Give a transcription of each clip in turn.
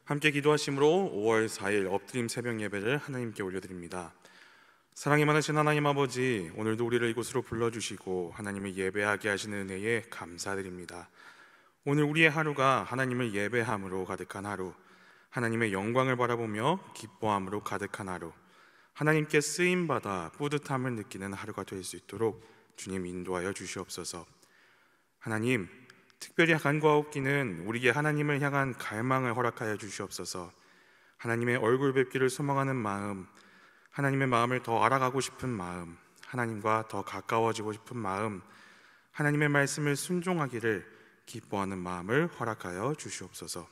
함께 기도하심으로 5월 4일 엎드림 새벽 예배를 하나님께 올려드립니다. 사랑이 많으신 하나님 아버지, 오늘도 우리를 이곳으로 불러주시고 하나님을 예배하게 하시는 은혜에 감사드립니다. 오늘 우리의 하루가 하나님을 예배함으로 가득한 하루, 하나님의 영광을 바라보며 기뻐함으로 가득한 하루, 하나님께 쓰임받아 뿌듯함을 느끼는 하루가 될 수 있도록 주님 인도하여 주시옵소서. 하나님, 특별히 간구하옵기는 우리에게 하나님을 향한 갈망을 허락하여 주시옵소서. 하나님의 얼굴 뵙기를 소망하는 마음, 하나님의 마음을 더 알아가고 싶은 마음, 하나님과 더 가까워지고 싶은 마음, 하나님의 말씀을 순종하기를 기뻐하는 마음을 허락하여 주시옵소서.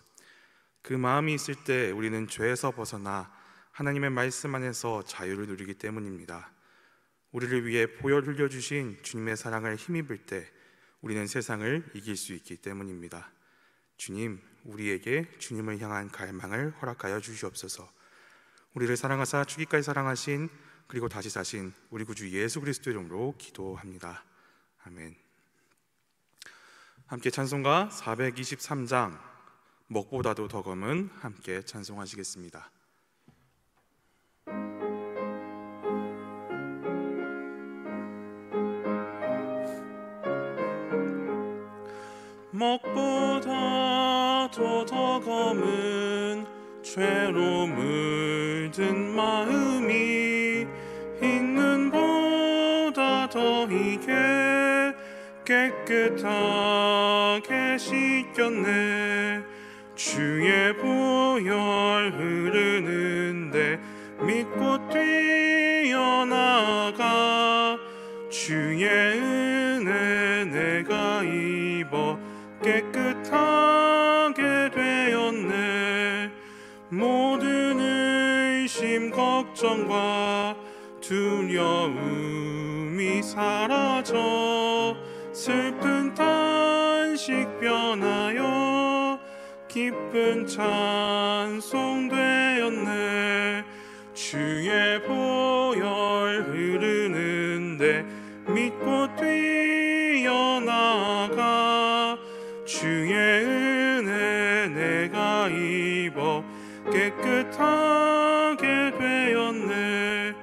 그 마음이 있을 때 우리는 죄에서 벗어나 하나님의 말씀 안에서 자유를 누리기 때문입니다. 우리를 위해 보혈 흘려주신 주님의 사랑을 힘입을 때 우리는 세상을 이길 수 있기 때문입니다. 주님, 우리에게 주님을 향한 갈망을 허락하여 주시옵소서. 우리를 사랑하사 죽기까지 사랑하신 그리고 다시 사신 우리 구주 예수 그리스도 이름으로 기도합니다. 아멘. 함께 찬송가 423장 먹보다도 더 검은 함께 찬송하시겠습니다. 먹보다도 더 검은 죄로 물든 마음이 흰눈보다 더 희게 깨끗하게 씻겼네. 주의 보혈 흐르는데 믿고 뛰어나가 주의 은혜 내가 입어 깨끗하게 되었네. 모든 의심 걱정과 두려움이 사라져 슬픈 탄식 변하여 기쁜 찬송 되었네. 주의 보혈 흐르는데 믿고 뛰어나가 주의 은혜 내가 입어 깨끗하게 되었네.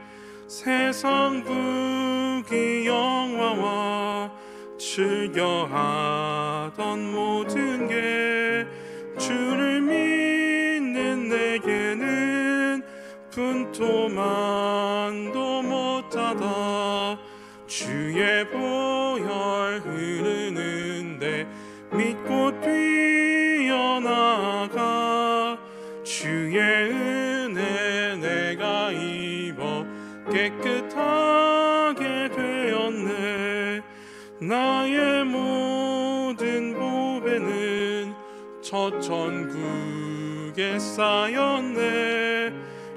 세상 부귀 영화와 즐겨하던 모든 게 주를 믿는 내게는 분토만도 못하다. 주의 보혈 흐르는데 믿고 뛰어나가 주의 은혜 내가 입어 깨끗하게 되었네. 나의 모든 보배는 저 천국에 쌓였네.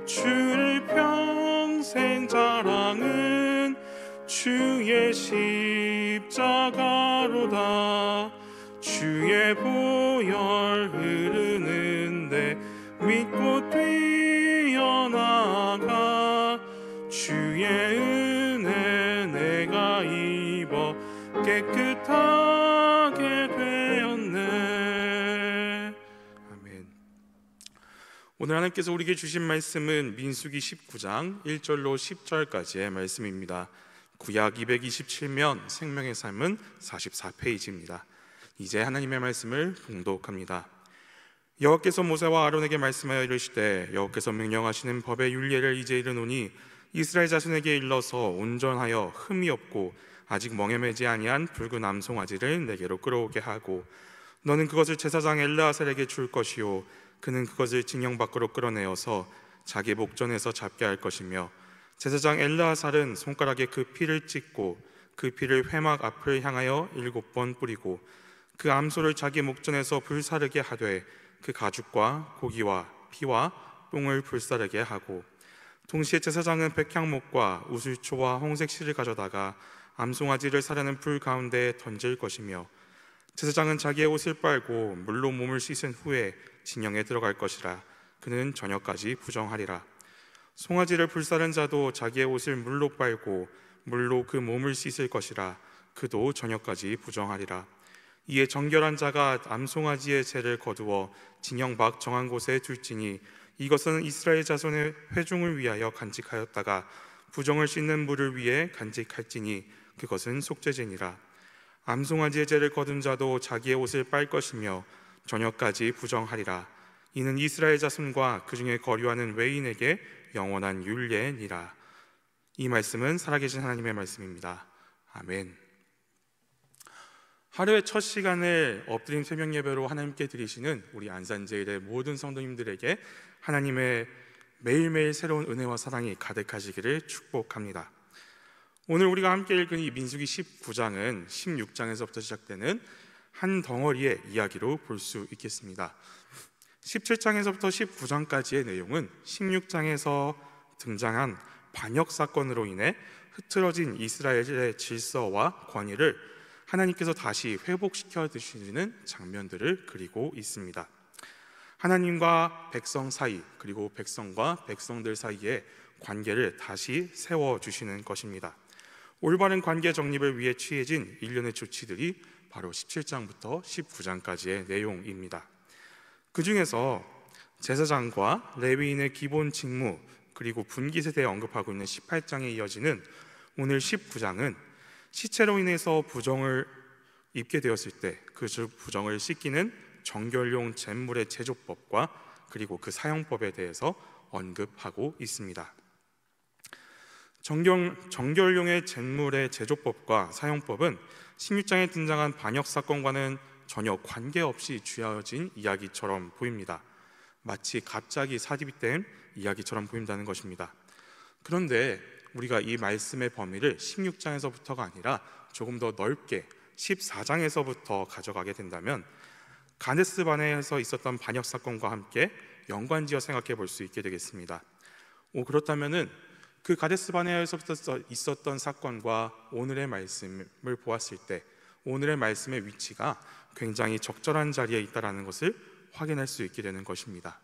주를 평생 자랑은 주의 십자가로다. 주의 보혈 흐르는데 믿고 뛰어나가 주의 은혜 내가 입어 깨끗하게 되었네. 아멘. 오늘 하나님께서 우리에게 주신 말씀은 민수기 19장 1절로 10절까지의 말씀입니다. 구약 227면 생명의 삶은 44페이지입니다. 이제 하나님의 말씀을 봉독합니다. 여호와께서 모세와 아론에게 말씀하여 이르시되 여호와께서 명령하시는 법의 율례를 이제 이르노니 이스라엘 자손에게 일러서 온전하여 흠이 없고 아직 멍에매지 아니한 붉은 암송아지를 내게로 끌어오게 하고 너는 그것을 제사장 엘르아살에게 줄 것이요 그는 그것을 징령 밖으로 끌어내어서 자기 목전에서 잡게 할 것이며 제사장 엘르아살은 손가락에 그 피를 찍고 그 피를 회막 앞을 향하여 7번 뿌리고 그 암소를 자기 목전에서 불사르게 하되 그 가죽과 고기와 피와 똥을 불사르게 하고 동시에 제사장은 백향목과 우슬초와 홍색 실을 가져다가 암송아지를 사르는 불 가운데에 던질 것이며 제사장은 자기의 옷을 빨고 물로 몸을 씻은 후에 진영에 들어갈 것이라. 그는 저녁까지 부정하리라. 송아지를 불사른 자도 자기의 옷을 물로 빨고 물로 그 몸을 씻을 것이라. 그도 저녁까지 부정하리라. 이에 정결한 자가 암송아지의 죄를 거두어 진영 밖 정한 곳에 둘지니 이것은 이스라엘 자손의 회중을 위하여 간직하였다가 부정을 씻는 물을 위해 간직할지니 그것은 속죄제니라. 암송아지의 죄를 거둔 자도 자기의 옷을 빨 것이며 저녁까지 부정하리라. 이는 이스라엘 자손과 그 중에 거류하는 외인에게 영원한 율례니라. 이 말씀은 살아계신 하나님의 말씀입니다. 아멘. 하루의 첫 시간을 엎드림 새벽 예배로 하나님께 드리시는 우리 안산제일의 모든 성도님들에게 하나님의 매일매일 새로운 은혜와 사랑이 가득하시기를 축복합니다. 오늘 우리가 함께 읽은 이 민수기 19장은 16장에서부터 시작되는 한 덩어리의 이야기로 볼 수 있겠습니다. 17장에서부터 19장까지의 내용은 16장에서 등장한 반역 사건으로 인해 흐트러진 이스라엘의 질서와 권위를 하나님께서 다시 회복시켜 주시는 장면들을 그리고 있습니다. 하나님과 백성 사이, 그리고 백성과 백성들 사이의 관계를 다시 세워주시는 것입니다. 올바른 관계 정립을 위해 취해진 일련의 조치들이 바로 17장부터 19장까지의 내용입니다. 그 중에서 제사장과 레위인의 기본 직무, 그리고 분깃에 대해 언급하고 있는 18장에 이어지는 오늘 19장은 시체로 인해서 부정을 입게 되었을 때 그 부정을 씻기는 정결용 잿물의 제조법과 그리고 그 사용법에 대해서 언급하고 있습니다. 정결용의 잿물의 제조법과 사용법은 16장에 등장한 반역 사건과는 전혀 관계없이 쥐어진 이야기처럼 보입니다. 마치 갑자기 사디비된 이야기처럼 보인다는 것입니다. 그런데 우리가 이 말씀의 범위를 16장에서부터가 아니라 조금 더 넓게 14장에서부터 가져가게 된다면 가데스 바네아에서 있었던 반역 사건과 함께 연관지어 생각해 볼 수 있게 되겠습니다. 그렇다면은 그 가데스 바네아에서부터 있었던 사건과 오늘의 말씀을 보았을 때 오늘의 말씀의 위치가 굉장히 적절한 자리에 있다는 것을 확인할 수 있게 되는 것입니다.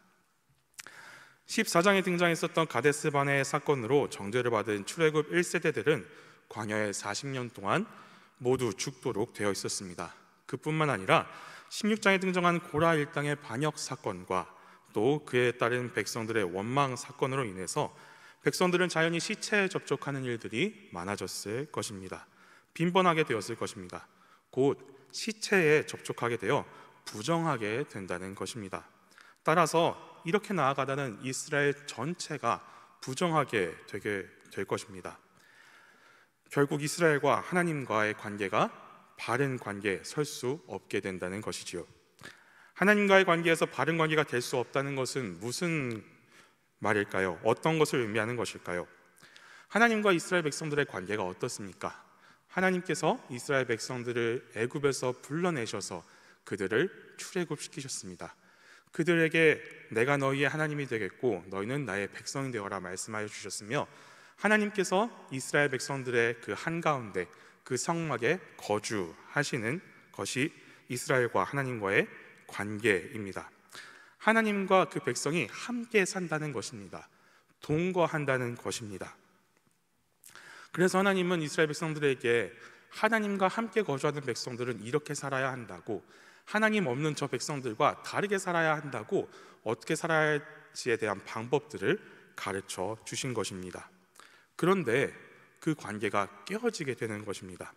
14장에 등장했었던 가데스 바네아 사건으로 정죄를 받은 출애굽 1세대들은 광야에 40년 동안 모두 죽도록 되어 있었습니다. 그뿐만 아니라 16장에 등장한 고라 일당의 반역 사건과 또 그에 따른 백성들의 원망 사건으로 인해서 백성들은 자연히 시체에 접촉하는 일들이 많아졌을 것입니다. 빈번하게 되었을 것입니다. 곧 시체에 접촉하게 되어 부정하게 된다는 것입니다. 따라서 이렇게 나아가다는 이스라엘 전체가 부정하게 되게 될 것입니다. 결국 이스라엘과 하나님과의 관계가 바른 관계에 설 수 없게 된다는 것이지요. 하나님과의 관계에서 바른 관계가 될 수 없다는 것은 무슨 말일까요? 어떤 것을 의미하는 것일까요? 하나님과 이스라엘 백성들의 관계가 어떻습니까? 하나님께서 이스라엘 백성들을 애굽에서 불러내셔서 그들을 출애굽시키셨습니다. 그들에게 내가 너희의 하나님이 되겠고 너희는 나의 백성이 되어라 말씀하여 주셨으며 하나님께서 이스라엘 백성들의 그 한가운데 그 성막에 거주하시는 것이 이스라엘과 하나님과의 관계입니다. 하나님과 그 백성이 함께 산다는 것입니다. 동거한다는 것입니다. 그래서 하나님은 이스라엘 백성들에게 하나님과 함께 거주하는 백성들은 이렇게 살아야 한다고, 하나님 없는 저 백성들과 다르게 살아야 한다고 어떻게 살아야 할지에 대한 방법들을 가르쳐 주신 것입니다. 그런데 그 관계가 깨어지게 되는 것입니다.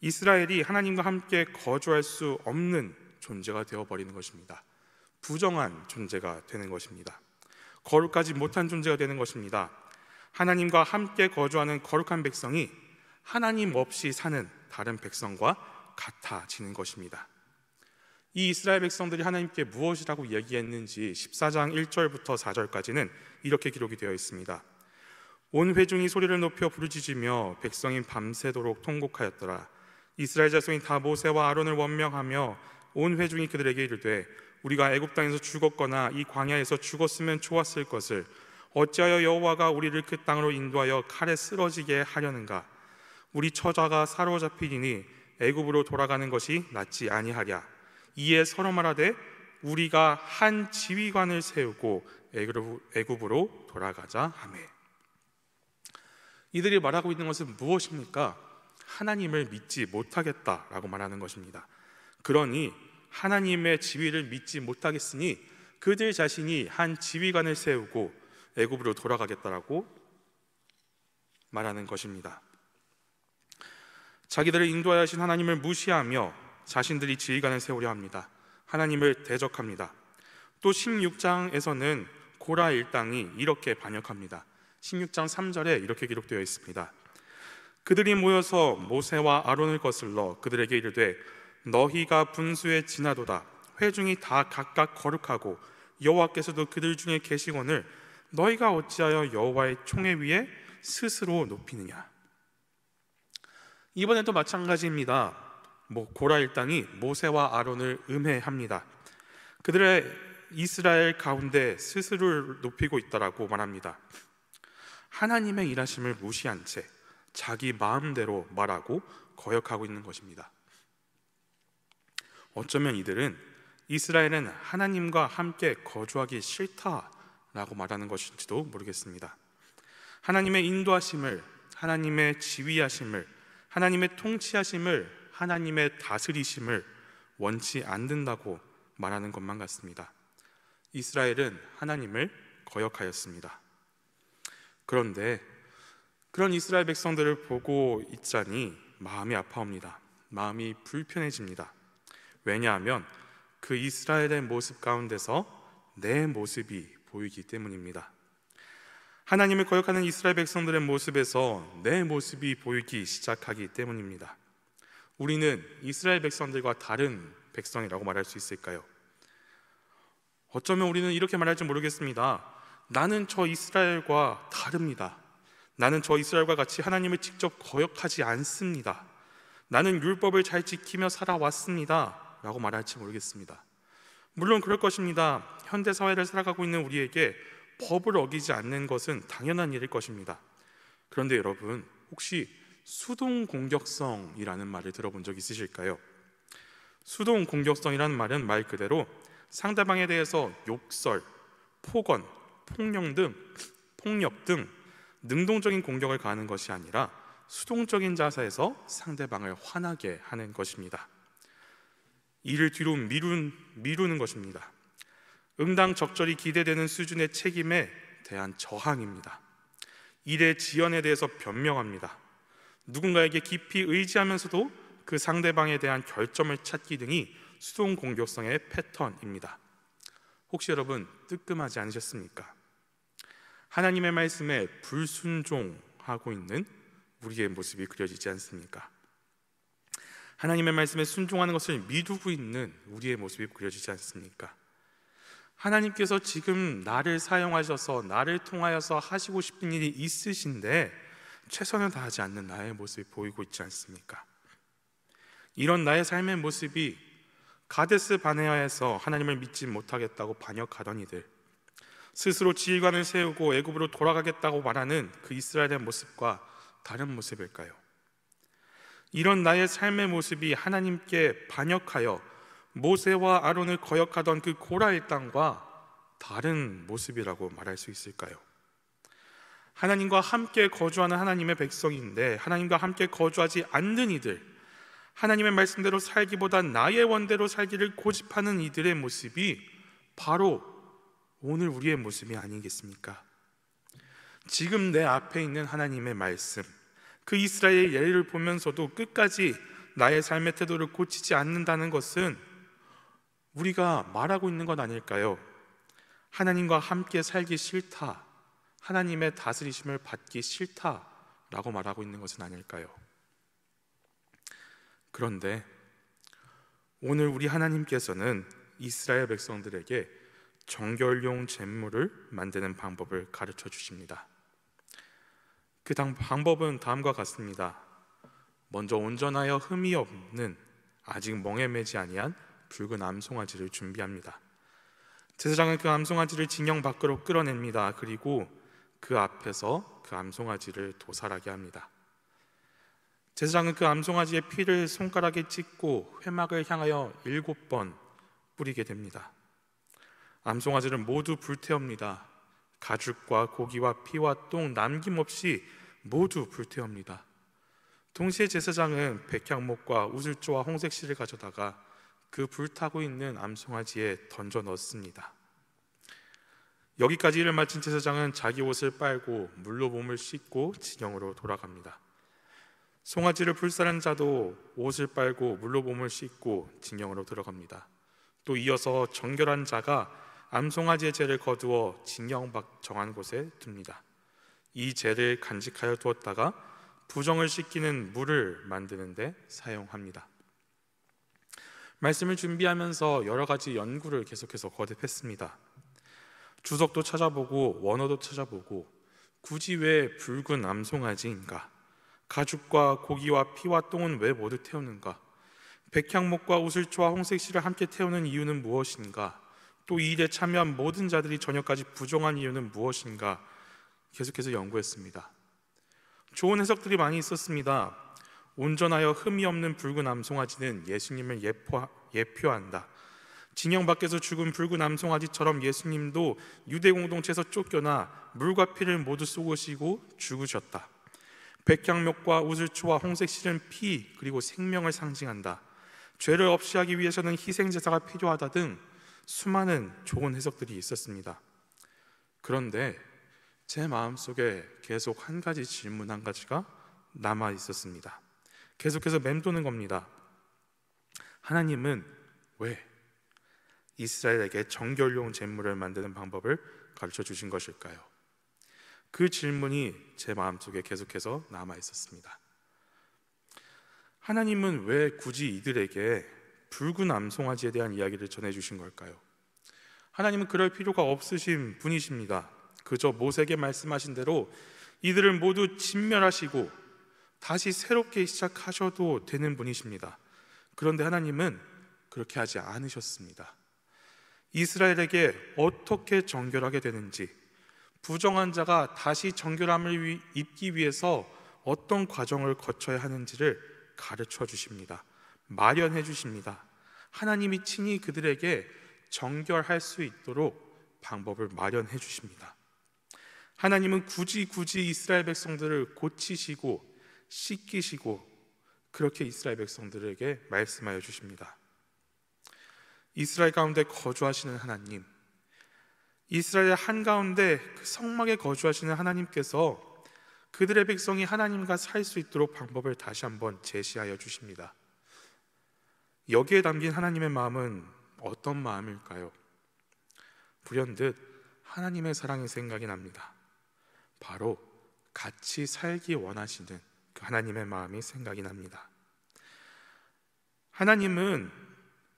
이스라엘이 하나님과 함께 거주할 수 없는 존재가 되어버리는 것입니다. 부정한 존재가 되는 것입니다. 거룩하지 못한 존재가 되는 것입니다. 하나님과 함께 거주하는 거룩한 백성이 하나님 없이 사는 다른 백성과 같아지는 것입니다. 이 이스라엘 백성들이 하나님께 무엇이라고 얘기했는지 14장 1절부터 4절까지는 이렇게 기록이 되어 있습니다. 온 회중이 소리를 높여 부르짖으며 백성이 밤새도록 통곡하였더라. 이스라엘 자손이 다 모세와 아론을 원명하며 온 회중이 그들에게 이르되 우리가 애굽 땅에서 죽었거나 이 광야에서 죽었으면 좋았을 것을 어찌하여 여호와가 우리를 그 땅으로 인도하여 칼에 쓰러지게 하려는가? 우리 처자가 사로잡히니 애굽으로 돌아가는 것이 낫지 아니하랴. 이에 서로 말하되 우리가 한 지휘관을 세우고 애굽으로 돌아가자 하매. 이들이 말하고 있는 것은 무엇입니까? 하나님을 믿지 못하겠다라고 말하는 것입니다. 그러니 하나님의 지위를 믿지 못하겠으니 그들 자신이 한 지휘관을 세우고 애굽으로 돌아가겠다라고 말하는 것입니다. 자기들을 인도하여 하신 하나님을 무시하며 자신들이 지휘관을 세우려 합니다. 하나님을 대적합니다. 또 16장에서는 고라 일당이 이렇게 반역합니다. 16장 3절에 이렇게 기록되어 있습니다. 그들이 모여서 모세와 아론을 거슬러 그들에게 이르되 너희가 분수에 지나도다. 회중이 다 각각 거룩하고 여호와께서도 그들 중에 계시거늘 너희가 어찌하여 여호와의 총회 위에 스스로 높이느냐. 이번에도 마찬가지입니다. 고라 일당이 모세와 아론을 음해합니다. 그들의 이스라엘 가운데 스스로를 높이고 있다라고 말합니다. 하나님의 일하심을 무시한 채 자기 마음대로 말하고 거역하고 있는 것입니다. 어쩌면 이들은 이스라엘은 하나님과 함께 거주하기 싫다라고 말하는 것인지도 모르겠습니다. 하나님의 인도하심을, 하나님의 지휘하심을, 하나님의 통치하심을, 하나님의 다스리심을 원치 않는다고 말하는 것만 같습니다. 이스라엘은 하나님을 거역하였습니다. 그런데 그런 이스라엘 백성들을 보고 있자니 마음이 아파옵니다. 마음이 불편해집니다. 왜냐하면 그 이스라엘의 모습 가운데서 내 모습이 보이기 때문입니다. 하나님을 거역하는 이스라엘 백성들의 모습에서 내 모습이 보이기 시작하기 때문입니다. 우리는 이스라엘 백성들과 다른 백성이라고 말할 수 있을까요? 어쩌면 우리는 이렇게 말할지 모르겠습니다. 나는 저 이스라엘과 다릅니다. 나는 저 이스라엘과 같이 하나님을 직접 거역하지 않습니다. 나는 율법을 잘 지키며 살아왔습니다 라고 말할지 모르겠습니다. 물론 그럴 것입니다. 현대사회를 살아가고 있는 우리에게 법을 어기지 않는 것은 당연한 일일 것입니다. 그런데 여러분, 혹시 수동공격성이라는 말을 들어본 적 있으실까요? 수동공격성이라는 말은 말 그대로 상대방에 대해서 욕설, 폭언, 폭력 등 능동적인 공격을 가하는 것이 아니라 수동적인 자세에서 상대방을 화나게 하는 것입니다. 이를 뒤로 미루는 것입니다. 응당적절히 기대되는 수준의 책임에 대한 저항입니다. 일의 지연에 대해서 변명합니다. 누군가에게 깊이 의지하면서도 그 상대방에 대한 결점을 찾기 등이 수동공격성의 패턴입니다. 혹시 여러분 뜨끔하지 않으셨습니까? 하나님의 말씀에 불순종하고 있는 우리의 모습이 그려지지 않습니까? 하나님의 말씀에 순종하는 것을 미루고 있는 우리의 모습이 그려지지 않습니까? 하나님께서 지금 나를 사용하셔서 나를 통하여서 하시고 싶은 일이 있으신데 최선을 다하지 않는 나의 모습이 보이고 있지 않습니까? 이런 나의 삶의 모습이 가데스 바네아에서 하나님을 믿지 못하겠다고 반역하던 이들, 스스로 지휘관을 세우고 애굽으로 돌아가겠다고 말하는 그 이스라엘의 모습과 다른 모습일까요? 이런 나의 삶의 모습이 하나님께 반역하여 모세와 아론을 거역하던 그 고라 일당과 다른 모습이라고 말할 수 있을까요? 하나님과 함께 거주하는 하나님의 백성인데 하나님과 함께 거주하지 않는 이들, 하나님의 말씀대로 살기보다 나의 원대로 살기를 고집하는 이들의 모습이 바로 오늘 우리의 모습이 아니겠습니까? 지금 내 앞에 있는 하나님의 말씀, 그 이스라엘의 예를 보면서도 끝까지 나의 삶의 태도를 고치지 않는다는 것은 우리가 말하고 있는 것 아닐까요? 하나님과 함께 살기 싫다, 하나님의 다스리심을 받기 싫다라고 말하고 있는 것은 아닐까요? 그런데 오늘 우리 하나님께서는 이스라엘 백성들에게 정결용 제물을 만드는 방법을 가르쳐 주십니다. 그 방법은 다음과 같습니다. 먼저 온전하여 흠이 없는 아직 멍에 매지 아니한 붉은 암송아지를 준비합니다. 제사장은 그 암송아지를 진영 밖으로 끌어냅니다. 그리고 그 앞에서 그 암송아지를 도살하게 합니다. 제사장은 그 암송아지의 피를 손가락에 찍고 회막을 향하여 7번 뿌리게 됩니다. 암송아지를 모두 불태웁니다. 가죽과 고기와 피와 똥 남김없이 모두 불태웁니다. 동시에 제사장은 백향목과 우슬조와 홍색실을 가져다가 그 불타고 있는 암송아지에 던져 넣습니다. 여기까지 일을 마친 제사장은 자기 옷을 빨고 물로 몸을 씻고 진영으로 돌아갑니다. 송아지를 불살한 자도 옷을 빨고 물로 몸을 씻고 진영으로 들어갑니다. 또 이어서 정결한 자가 암송아지의 죄를 거두어 진영 밖 정한 곳에 둡니다. 이 죄를 간직하여 두었다가 부정을 씻기는 물을 만드는데 사용합니다. 말씀을 준비하면서 여러 가지 연구를 계속해서 거듭했습니다. 주석도 찾아보고 원어도 찾아보고 굳이 왜 붉은 암송아지인가? 가죽과 고기와 피와 똥은 왜 모두 태우는가? 백향목과 우슬초와 홍색실을 함께 태우는 이유는 무엇인가? 또 이 일에 참여한 모든 자들이 저녁까지 부정한 이유는 무엇인가? 계속해서 연구했습니다. 좋은 해석들이 많이 있었습니다. 온전하여 흠이 없는 붉은 암송아지는 예수님을 예표한다. 진영 밖에서 죽은 붉은 암송아지처럼 예수님도 유대 공동체에서 쫓겨나 물과 피를 모두 쏟으시고 죽으셨다. 백향목과 우슬초와 홍색실은 피 그리고 생명을 상징한다. 죄를 없이 하기 위해서는 희생제사가 필요하다 등 수많은 좋은 해석들이 있었습니다. 그런데 제 마음속에 계속 한 가지 질문 한 가지가 남아 있었습니다. 계속해서 맴도는 겁니다. 하나님은 왜 이스라엘에게 정결용 제물을 만드는 방법을 가르쳐 주신 것일까요? 그 질문이 제 마음속에 계속해서 남아 있었습니다. 하나님은 왜 굳이 이들에게 붉은 암송아지에 대한 이야기를 전해주신 걸까요? 하나님은 그럴 필요가 없으신 분이십니다. 그저 모세에게 말씀하신 대로 이들을 모두 진멸하시고 다시 새롭게 시작하셔도 되는 분이십니다. 그런데 하나님은 그렇게 하지 않으셨습니다. 이스라엘에게 어떻게 정결하게 되는지, 부정한 자가 다시 정결함을 입기 위해서 어떤 과정을 거쳐야 하는지를 가르쳐 주십니다. 마련해 주십니다. 하나님이 친히 그들에게 정결할 수 있도록 방법을 마련해 주십니다. 하나님은 굳이 이스라엘 백성들을 고치시고 씻기시고 그렇게 이스라엘 백성들에게 말씀하여 주십니다. 이스라엘 가운데 거주하시는 하나님, 이스라엘 한가운데 그 성막에 거주하시는 하나님께서 그들의 백성이 하나님과 살 수 있도록 방법을 다시 한번 제시하여 주십니다. 여기에 담긴 하나님의 마음은 어떤 마음일까요? 불현듯 하나님의 사랑이 생각이 납니다. 바로 같이 살기 원하시는 그 하나님의 마음이 생각이 납니다. 하나님은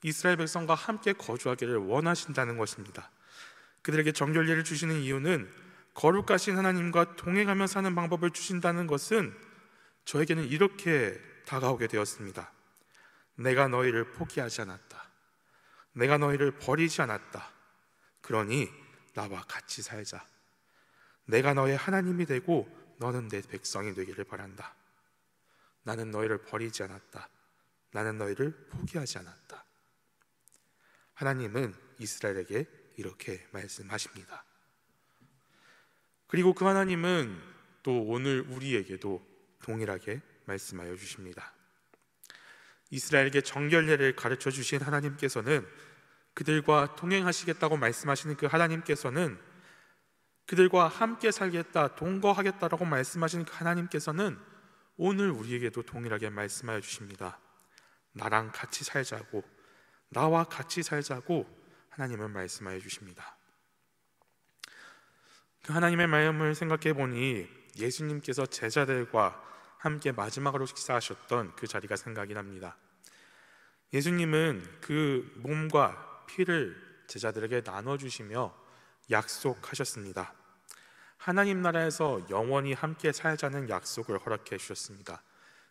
이스라엘 백성과 함께 거주하기를 원하신다는 것입니다. 그들에게 정결례를 주시는 이유는 거룩하신 하나님과 동행하며 사는 방법을 주신다는 것은 저에게는 이렇게 다가오게 되었습니다. 내가 너희를 포기하지 않았다. 내가 너희를 버리지 않았다. 그러니 나와 같이 살자. 내가 너의 하나님이 되고 너는 내 백성이 되기를 바란다. 나는 너희를 버리지 않았다. 나는 너희를 포기하지 않았다. 하나님은 이스라엘에게 이렇게 말씀하십니다. 그리고 그 하나님은 또 오늘 우리에게도 동일하게 말씀하여 주십니다. 이스라엘에게 정결례를 가르쳐 주신 하나님께서는, 그들과 동행하시겠다고 말씀하시는 그 하나님께서는, 그들과 함께 살겠다, 동거하겠다라고 말씀하시는 그 하나님께서는 오늘 우리에게도 동일하게 말씀하여 주십니다. 나랑 같이 살자고, 나와 같이 살자고 하나님은 말씀하여 주십니다. 그 하나님의 마음을 생각해 보니 예수님께서 제자들과 함께 마지막으로 식사하셨던 그 자리가 생각이 납니다. 예수님은 그 몸과 피를 제자들에게 나눠주시며 약속하셨습니다. 하나님 나라에서 영원히 함께 살자는 약속을 허락해 주셨습니다.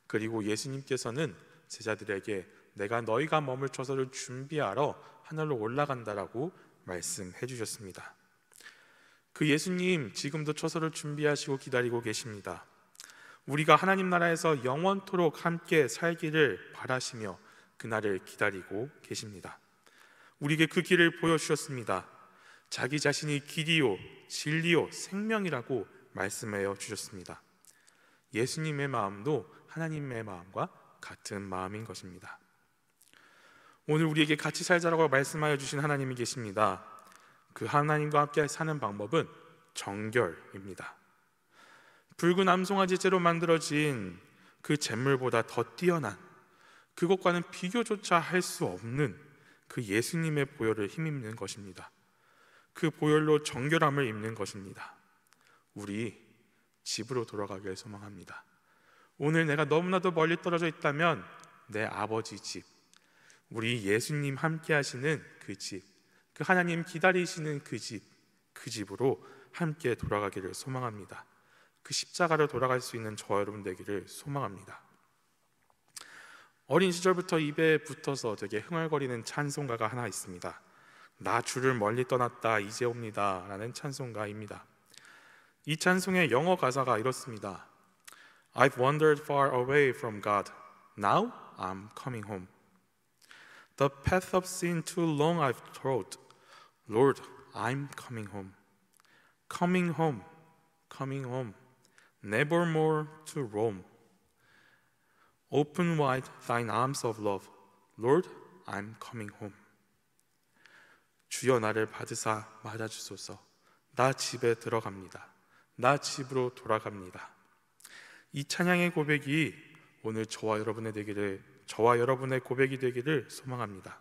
그리고 예수님께서는 제자들에게 내가 너희가 머물 처소를 준비하러 하늘로 올라간다라고 말씀해 주셨습니다. 그 예수님 지금도 처소를 준비하시고 기다리고 계십니다. 우리가 하나님 나라에서 영원토록 함께 살기를 바라시며 그날을 기다리고 계십니다. 우리에게 그 길을 보여주셨습니다. 자기 자신이 길이요 진리요 생명이라고 말씀하여 주셨습니다. 예수님의 마음도 하나님의 마음과 같은 마음인 것입니다. 오늘 우리에게 같이 살자라고 말씀하여 주신 하나님이 계십니다. 그 하나님과 함께 사는 방법은 정결입니다. 붉은 암송아지째로 만들어진 그 잿물보다 더 뛰어난, 그것과는 비교조차 할 수 없는 그 예수님의 보혈을 힘입는 것입니다. 그 보혈로 정결함을 입는 것입니다. 우리 집으로 돌아가길 소망합니다. 오늘 내가 너무나도 멀리 떨어져 있다면 내 아버지 집, 우리 예수님 함께 하시는 그 집, 그 하나님 기다리시는 그 집으로 함께 돌아가기를 소망합니다. 그 십자가로 돌아갈 수 있는 저와 여러분 되기를 소망합니다. 어린 시절부터 입에 붙어서 되게 흥얼거리는 찬송가가 하나 있습니다. 나 주를 멀리 떠났다 이제 옵니다 라는 찬송가입니다. 이 찬송의 영어 가사가 이렇습니다. I've wandered far away from God. Now I'm coming home. The path of sin too long I've trod. Lord, I'm coming home. Coming home, coming home. Never more to roam. Open wide thine arms of love. Lord, I'm coming home. 주여 나를 받으사 맞아주소서. 나 집에 들어갑니다. 나 집으로 돌아갑니다. 이 찬양의 고백이 오늘 저와 여러분의 고백이 되기를 소망합니다.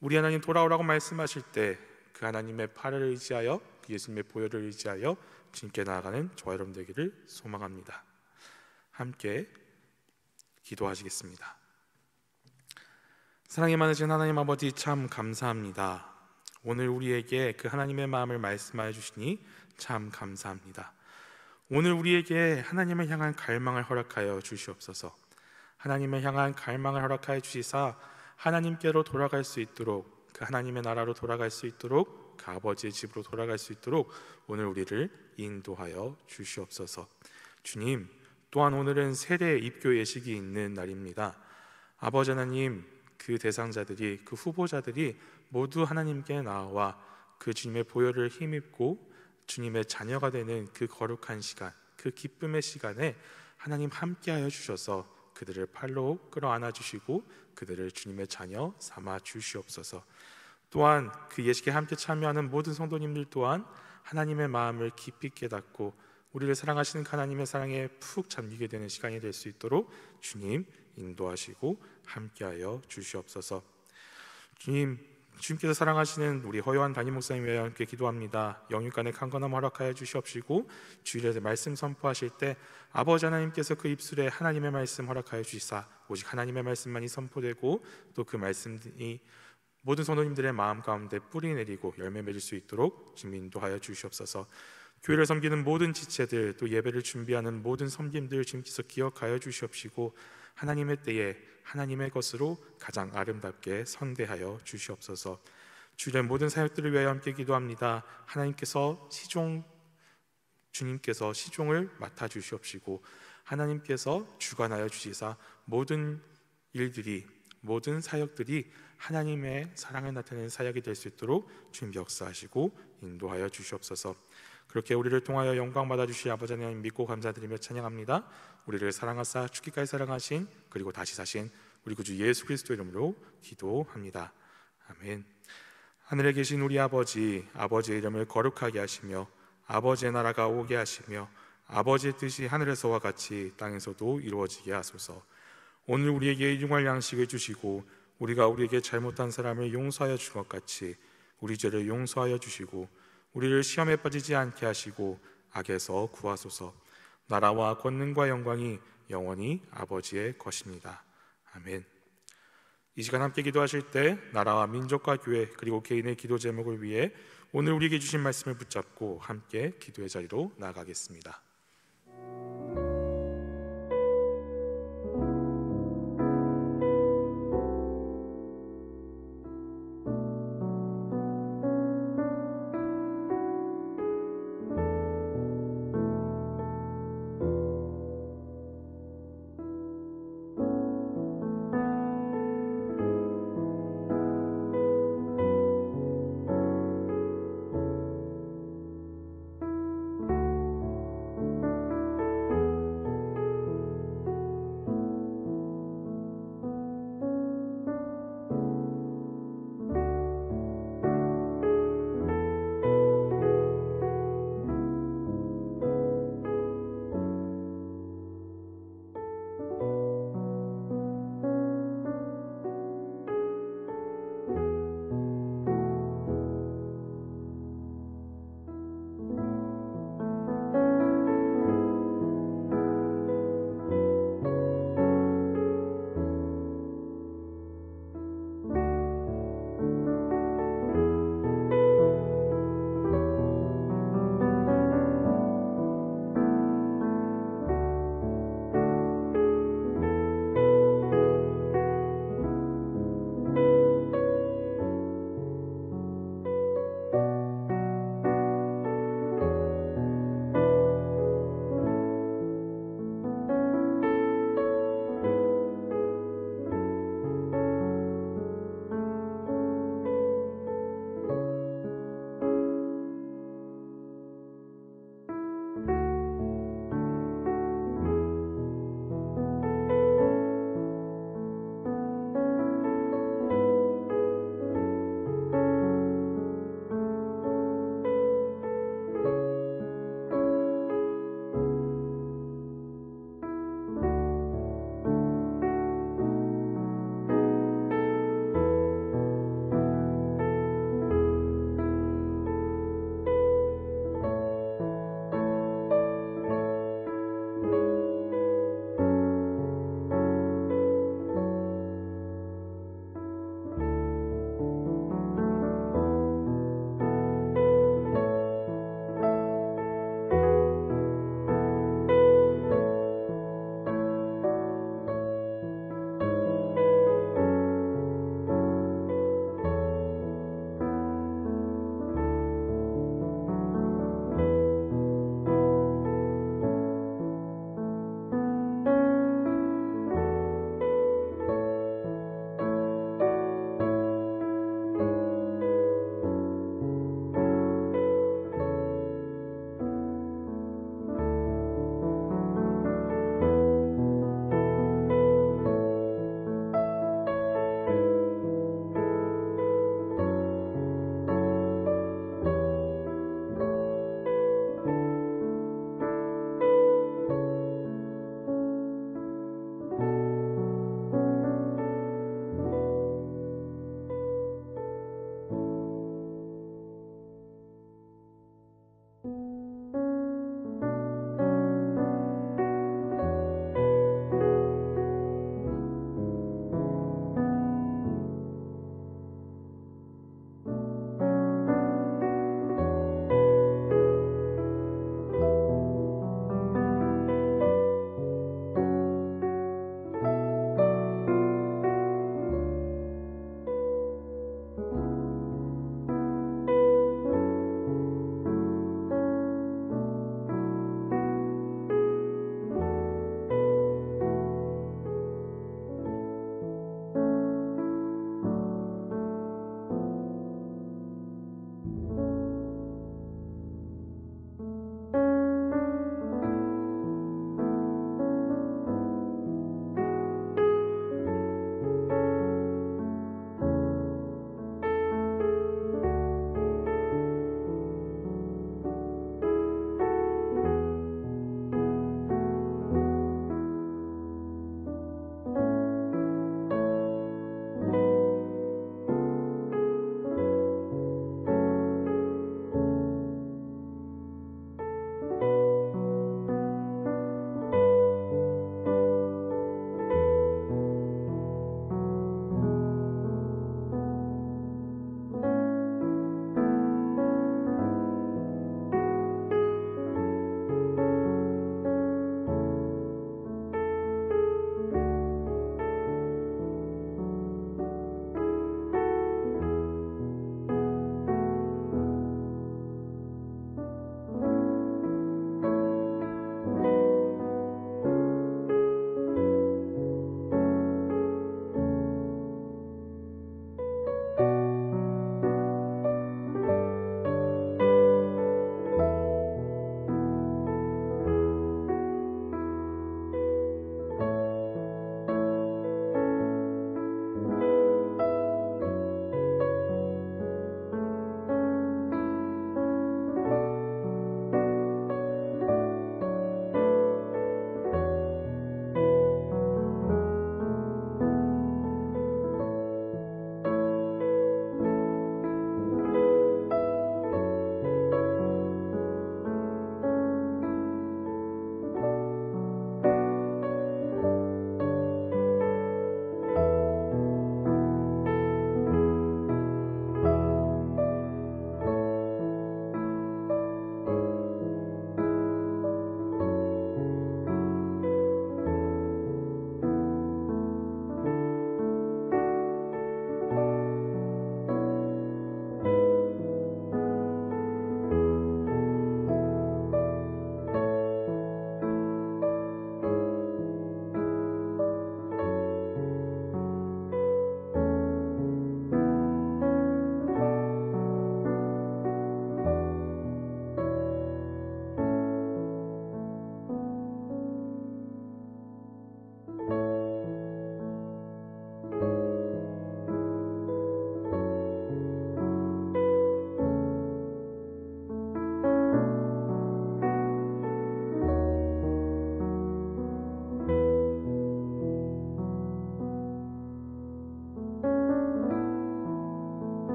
우리 하나님 돌아오라고 말씀하실 때 그 하나님의 팔을 의지하여 그 예수님의 보혈을 의지하여 주님께 나아가는 저와 여러분 되기를 소망합니다. 함께 기도하시겠습니다. 사랑이 많으신 하나님 아버지 참 감사합니다. 오늘 우리에게 그 하나님의 마음을 말씀하여 주시니 참 감사합니다. 오늘 우리에게 하나님을 향한 갈망을 허락하여 주시옵소서. 하나님을 향한 갈망을 허락하여 주시사 하나님께로 돌아갈 수 있도록, 그 하나님의 나라로 돌아갈 수 있도록, 그 아버지의 집으로 돌아갈 수 있도록 오늘 우리를 인도하여 주시옵소서. 주님, 또한 오늘은 세례 입교 예식이 있는 날입니다. 아버지 하나님, 그 대상자들이, 그 후보자들이 모두 하나님께 나와 그 주님의 보혈을 힘입고 주님의 자녀가 되는 그 거룩한 시간, 그 기쁨의 시간에 하나님 함께하여 주셔서 그들을 팔로 끌어안아 주시고 그들을 주님의 자녀 삼아 주시옵소서. 또한 그 예식에 함께 참여하는 모든 성도님들 또한 하나님의 마음을 깊이 깨닫고 우리를 사랑하시는 하나님의 사랑에 푹 잠기게 되는 시간이 될 수 있도록 주님 인도하시고 함께하여 주시옵소서. 주님께서 사랑하시는 우리 허요한 담임 목사님 위하여 함께 기도합니다. 영육간의 강건함 허락하여 주시옵시고 주일에 말씀 선포하실 때 아버지 하나님께서 그 입술에 하나님의 말씀 허락하여 주시사 오직 하나님의 말씀만이 선포되고 또 그 말씀이 모든 성도님들의 마음 가운데 뿌리 내리고 열매 맺을 수 있도록 주님 인도하여 주시옵소서. 교회를 섬기는 모든 지체들, 또 예배를 준비하는 모든 섬김들 주님께서 기억하여 주시옵시고 하나님의 때에 하나님의 것으로 가장 아름답게 선대하여 주시옵소서. 주일의 모든 사역들을 위하여 함께 기도합니다. 주님께서 시종을 맡아 주시옵시고 하나님께서 주관하여 주시사 모든 일들이, 모든 사역들이 하나님의 사랑을 나타내는 사역이 될 수 있도록 주님 역사하시고 인도하여 주시옵소서. 그렇게 우리를 통하여 영광 받아 주실 아버지 하나님 믿고 감사드리며 찬양합니다. 우리를 사랑하사 죽기까지 사랑하신 그리고 다시 사신 우리 구주 예수 그리스도 이름으로 기도합니다. 아멘. 하늘에 계신 우리 아버지, 아버지의 이름을 거룩하게 하시며 아버지의 나라가 오게 하시며 아버지의 뜻이 하늘에서와 같이 땅에서도 이루어지게 하소서. 오늘 우리에게 일용할 양식을 주시고 우리가 우리에게 잘못한 사람을 용서하여 준 것 같이 우리 죄를 용서하여 주시고 우리를 시험에 빠지지 않게 하시고 악에서 구하소서. 나라와 권능과 영광이 영원히 아버지의 것입니다. 아멘. 이 시간 함께 기도하실 때 나라와 민족과 교회 그리고 개인의 기도 제목을 위해 오늘 우리에게 주신 말씀을 붙잡고 함께 기도의 자리로 나아가겠습니다.